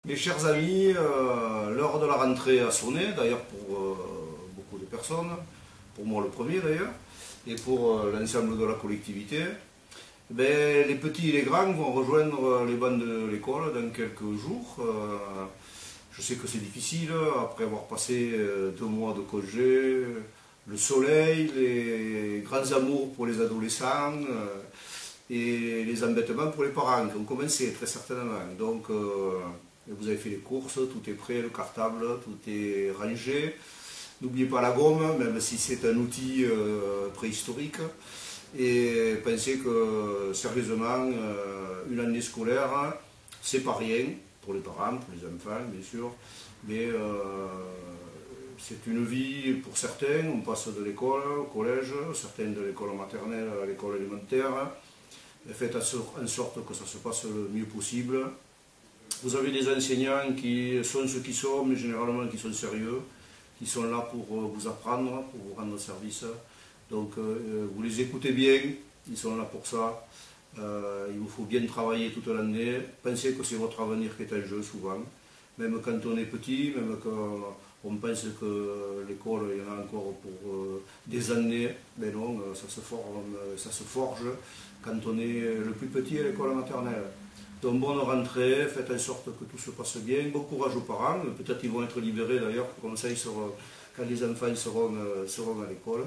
Mes chers amis, l'heure de la rentrée a sonné, d'ailleurs pour beaucoup de personnes, pour moi le premier d'ailleurs, et pour l'ensemble de la collectivité. Ben, les petits et les grands vont rejoindre les bancs de l'école dans quelques jours. Je sais que c'est difficile, après avoir passé 2 mois de congé, le soleil, les grands amours pour les adolescents et les embêtements pour les parents qui ont commencé très certainement. Donc, vous avez fait les courses, tout est prêt, le cartable, tout est rangé. N'oubliez pas la gomme, même si c'est un outil préhistorique. Et pensez que, sérieusement, une année scolaire, c'est pas rien, pour les parents, pour les enfants, bien sûr, mais c'est une vie pour certains. On passe de l'école au collège, certains de l'école maternelle à l'école élémentaire. Faites en sorte que ça se passe le mieux possible. Vous avez des enseignants qui sont ceux qui sont, mais généralement qui sont sérieux, qui sont là pour vous apprendre, pour vous rendre service. Donc vous les écoutez bien, ils sont là pour ça. Il vous faut bien travailler toute l'année. Pensez que c'est votre avenir qui est en jeu souvent. Même quand on est petit, même quand on pense que l'école, il y en a encore pour des années, mais non, ça se forge quand on est le plus petit à l'école maternelle. Donc bonne rentrée, faites en sorte que tout se passe bien, bon courage aux parents, peut-être qu'ils vont être libérés d'ailleurs, comme ça quand les enfants seront à l'école.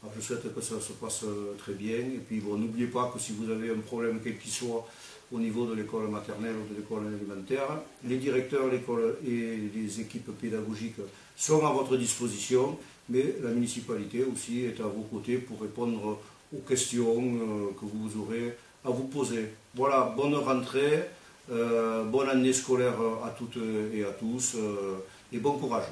Alors je souhaite que ça se passe très bien, et puis bon, n'oubliez pas que si vous avez un problème quel qu'il soit au niveau de l'école maternelle ou de l'école élémentaire, les directeurs, l'école et les équipes pédagogiques sont à votre disposition, mais la municipalité aussi est à vos côtés pour répondre aux questions que vous aurez à vous poser. Voilà, bonne rentrée, bonne année scolaire à toutes et à tous, et bon courage.